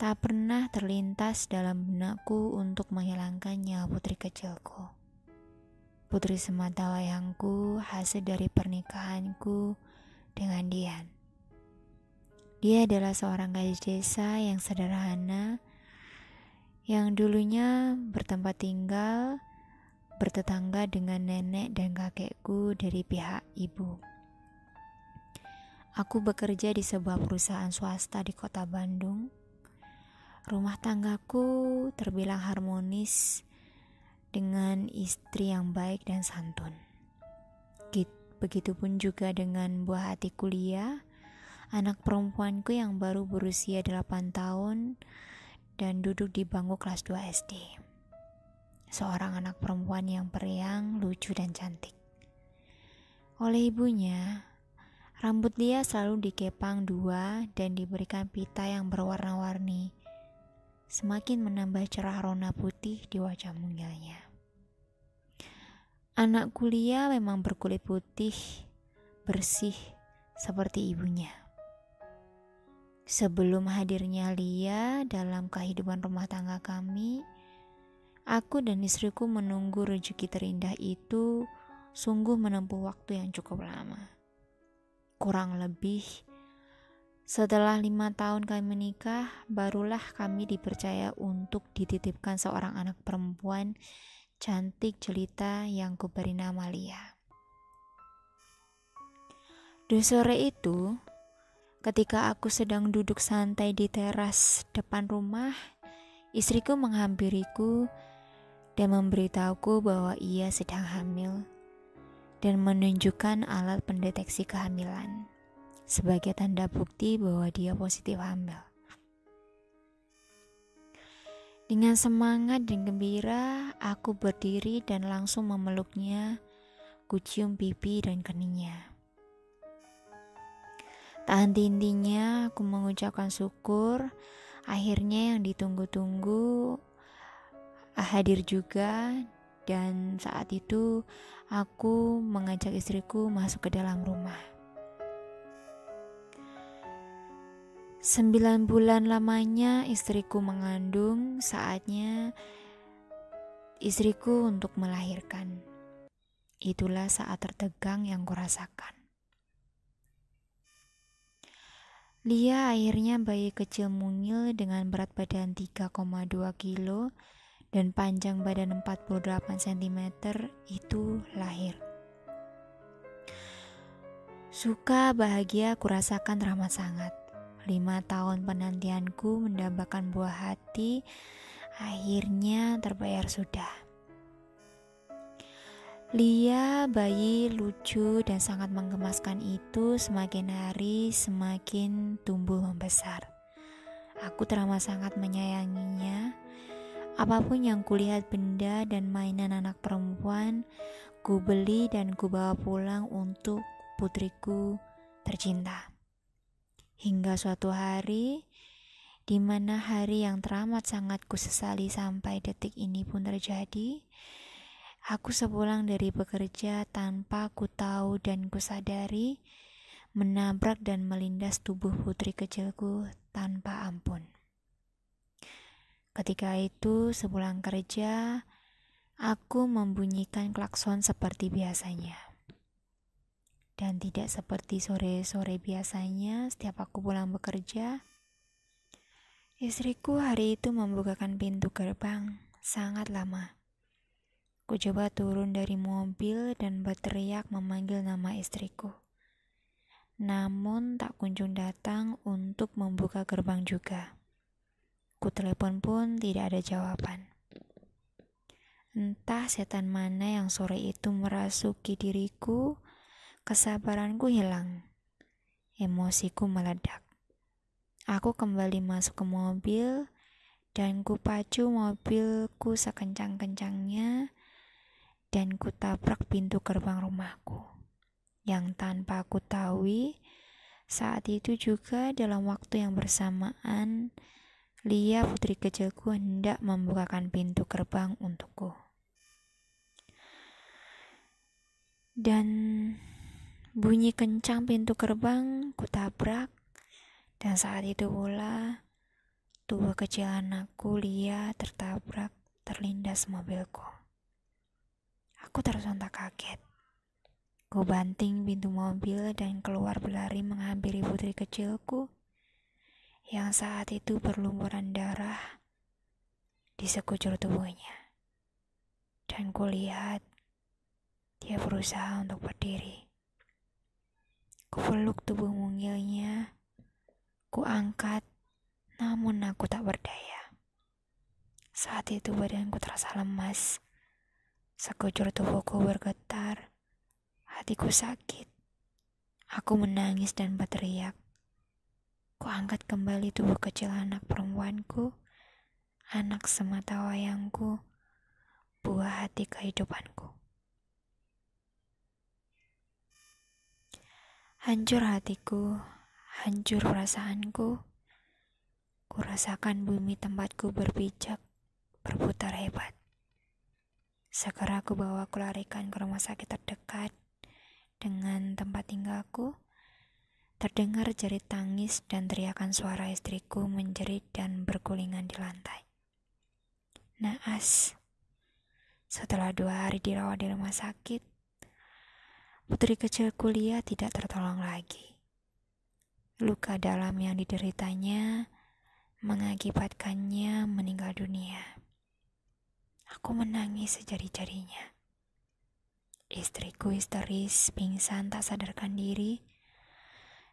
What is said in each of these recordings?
Tak pernah terlintas dalam benakku untuk menghilangkannya putri kecilku. Putri sematawayangku, hasil dari pernikahanku dengan Dian. Dia adalah seorang gadis desa yang sederhana, yang dulunya bertempat tinggal bertetangga dengan nenek dan kakekku dari pihak ibu. Aku bekerja di sebuah perusahaan swasta di kota Bandung. Rumah tanggaku terbilang harmonis dengan istri yang baik dan santun. Begitupun juga dengan buah hatiku Lia, anak perempuanku yang baru berusia 8 tahun dan duduk di bangku kelas 2 SD. Seorang anak perempuan yang periang, lucu dan cantik. Oleh ibunya, rambut Lia selalu dikepang 2 dan diberikan pita yang berwarna-warni, semakin menambah cerah rona putih di wajah mungilnya. Anak Lia memang berkulit putih, bersih seperti ibunya. Sebelum hadirnya Lia dalam kehidupan rumah tangga kami, aku dan istriku menunggu rezeki terindah itu sungguh menempuh waktu yang cukup lama. Kurang lebih setelah 5 tahun kami menikah, barulah kami dipercaya untuk dititipkan seorang anak perempuan cantik jelita yang kuberi nama Lia. Di sore itu, ketika aku sedang duduk santai di teras depan rumah, istriku menghampiriku dan memberitahuku bahwa ia sedang hamil dan menunjukkan alat pendeteksi kehamilan sebagai tanda bukti bahwa dia positif hamil. Dengan semangat dan gembira, aku berdiri dan langsung memeluknya, kucium pipi dan keningnya. Tak henti-hentinya aku mengucapkan syukur, akhirnya yang ditunggu-tunggu hadir juga, dan saat itu aku mengajak istriku masuk ke dalam rumah. 9 bulan lamanya istriku mengandung, saatnya istriku untuk melahirkan. Itulah saat tertegang yang kurasakan. Lia akhirnya bayi kecil mungil dengan berat badan 3,2 kilo dan panjang badan 48 cm itu lahir. Suka bahagia kurasakan teramat sangat. 5 tahun penantianku mendambakan buah hati akhirnya terbayar sudah. Lia, bayi lucu dan sangat menggemaskan itu, semakin hari semakin tumbuh membesar. Aku teramat sangat menyayanginya. Apapun yang kulihat benda dan mainan anak perempuan, ku beli dan ku bawa pulang untuk putriku tercinta. Hingga suatu hari, di mana hari yang teramat sangat kusesali sampai detik ini pun terjadi, aku sepulang dari bekerja tanpa ku tahu dan ku sadari, menabrak dan melindas tubuh putri kecilku tanpa ampun. Ketika itu, sepulang kerja, aku membunyikan klakson seperti biasanya. Dan tidak seperti sore-sore biasanya setiap aku pulang bekerja, istriku hari itu membukakan pintu gerbang sangat lama. Ku coba turun dari mobil dan berteriak memanggil nama istriku. Namun tak kunjung datang untuk membuka gerbang juga. Ku telepon pun tidak ada jawaban. Entah setan mana yang sore itu merasuki diriku, kesabaranku hilang. Emosiku meledak. Aku kembali masuk ke mobil dan ku pacu mobilku sekencang-kencangnya dan ku tabrak pintu gerbang rumahku. Yang tanpa aku tahu, saat itu juga dalam waktu yang bersamaan, Lia putri kecilku hendak membukakan pintu gerbang untukku. Dan bunyi kencang pintu gerbang ku tabrak, dan saat itu pula Tubuh kecil anakku, Lia, terlindas mobilku. Aku tersontak kaget. Ku banting pintu mobil dan keluar berlari menghampiri putri kecilku yang saat itu berlumuran darah di sekujur tubuhnya. Dan kulihat dia berusaha untuk berdiri. Ku peluk tubuh mungilnya, ku angkat, namun aku tak berdaya. Saat itu badanku terasa lemas, sekujur tubuhku bergetar, hatiku sakit. Aku menangis dan berteriak. Ku angkat kembali tubuh kecil anak perempuanku, anak semata wayangku, buah hati kehidupanku. Hancur hatiku, hancur perasaanku. Ku rasakan bumi tempatku berpijak, berputar hebat. Segera aku bawa larikan ke rumah sakit terdekat. Dengan tempat tinggalku, terdengar jerit tangis dan teriakan suara istriku menjerit dan bergulingan di lantai. Naas, setelah 2 hari dirawat di rumah sakit, putri kecilku Lia tidak tertolong lagi. Luka dalam yang dideritanya mengakibatkannya meninggal dunia. Aku menangis sejadi-jadinya. Istriku histeris, pingsan, tak sadarkan diri.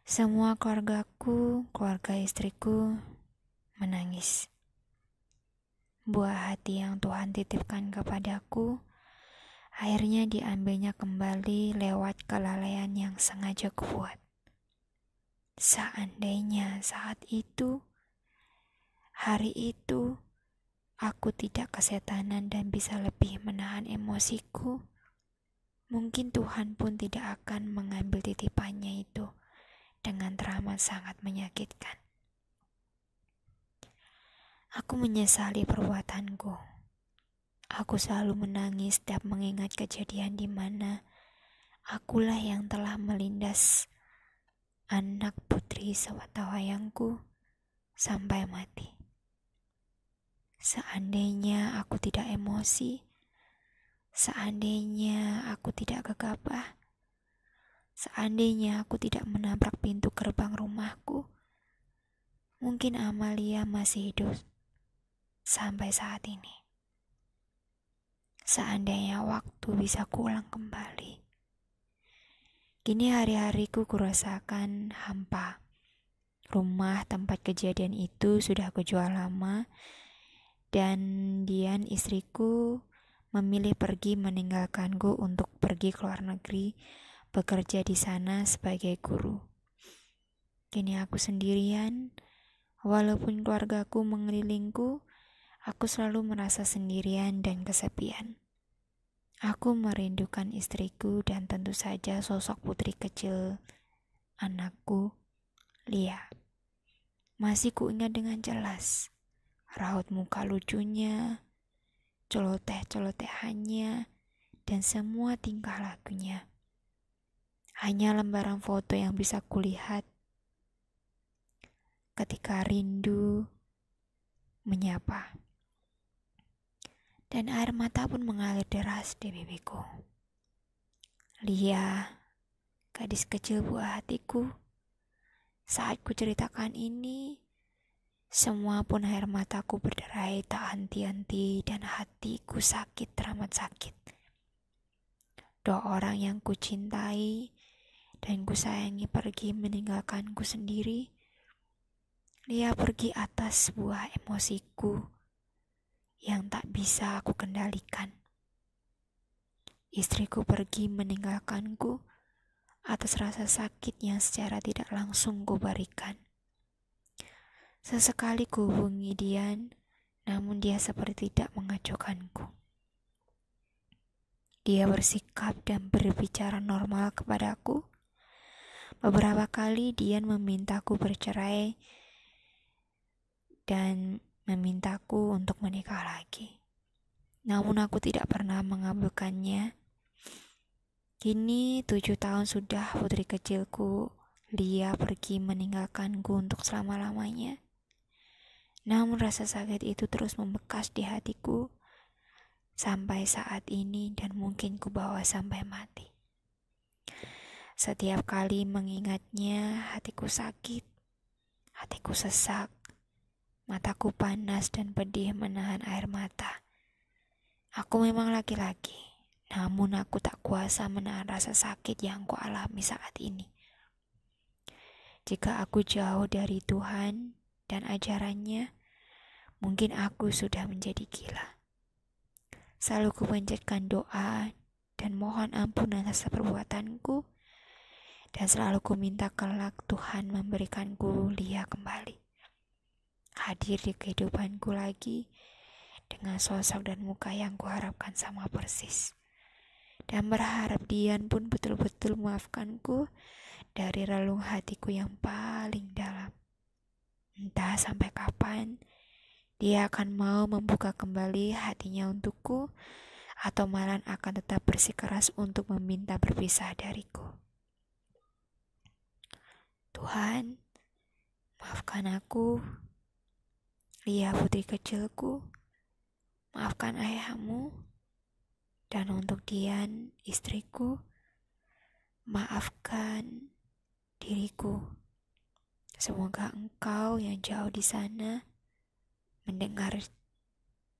Semua keluargaku, keluarga istriku menangis. Buah hati yang Tuhan titipkan kepadaku akhirnya diambilnya kembali lewat kelalaian yang sengaja kubuat. Seandainya saat itu, hari itu, aku tidak kesetanan dan bisa lebih menahan emosiku, mungkin Tuhan pun tidak akan mengambil titipannya itu dengan teramat sangat menyakitkan. Aku menyesali perbuatanku. Aku selalu menangis setiap mengingat kejadian di mana akulah yang telah melindas anak putri sewatawayangku sampai mati. Seandainya aku tidak emosi, seandainya aku tidak gegabah, seandainya aku tidak menabrak pintu gerbang rumahku, mungkin Amalia masih hidup sampai saat ini. Seandainya waktu bisa kuulang kembali. Kini hari-hariku kurasakan hampa. Rumah tempat kejadian itu sudah kujual lama, dan Dian istriku memilih pergi meninggalkanku untuk pergi ke luar negeri, bekerja di sana sebagai guru. Kini aku sendirian, walaupun keluargaku mengelilingku, aku selalu merasa sendirian dan kesepian. Aku merindukan istriku dan tentu saja sosok putri kecil anakku, Lia. Masih kuingat dengan jelas raut muka lucunya, celoteh-celotehannya, dan semua tingkah lakunya. Hanya lembaran foto yang bisa kulihat ketika rindu menyapa. Dan air mata pun mengalir deras di pipiku. Lia, gadis kecil buah hatiku. Saat ku ceritakan ini, semua pun air mataku berderai tak henti-henti dan hatiku sakit teramat sakit. Dua orang yang ku cintai dan ku sayangi pergi meninggalkanku sendiri. Lia pergi atas sebuah emosiku yang tak bisa aku kendalikan. Istriku pergi meninggalkanku atas rasa sakit yang secara tidak langsung kuberikan. Sesekali kuhubungi Dian, namun dia seperti tidak mengacuhkanku. Dia bersikap dan berbicara normal kepadaku. Beberapa kali Dian memintaku bercerai dan memintaku untuk menikah lagi. Namun aku tidak pernah mengabulkannya. Kini 7 tahun sudah putri kecilku Lia pergi meninggalkanku untuk selama-lamanya. Namun rasa sakit itu terus membekas di hatiku sampai saat ini dan mungkin ku bawa sampai mati. Setiap kali mengingatnya, hatiku sakit, hatiku sesak, mataku panas dan pedih menahan air mata. Aku memang laki-laki, namun aku tak kuasa menahan rasa sakit yang ku alami saat ini. Jika aku jauh dari Tuhan dan ajarannya, mungkin aku sudah menjadi gila. Selalu kupanjatkan doa dan mohon ampunan atas perbuatanku, dan selalu ku minta kelak Tuhan memberikanku Lia kembali, hadir di kehidupanku lagi dengan sosok dan muka yang kuharapkan sama persis. Dan berharap Dian pun betul-betul memaafkanku dari relung hatiku yang paling dalam. Entah sampai kapan dia akan mau membuka kembali hatinya untukku, atau malah akan tetap bersikeras untuk meminta berpisah dariku. Tuhan, maafkan aku, Lia putri kecilku. Maafkan ayahmu, dan untuk Dian, istriku, maafkan diriku. Semoga engkau yang jauh di sana mendengar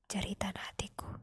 jeritan hatiku.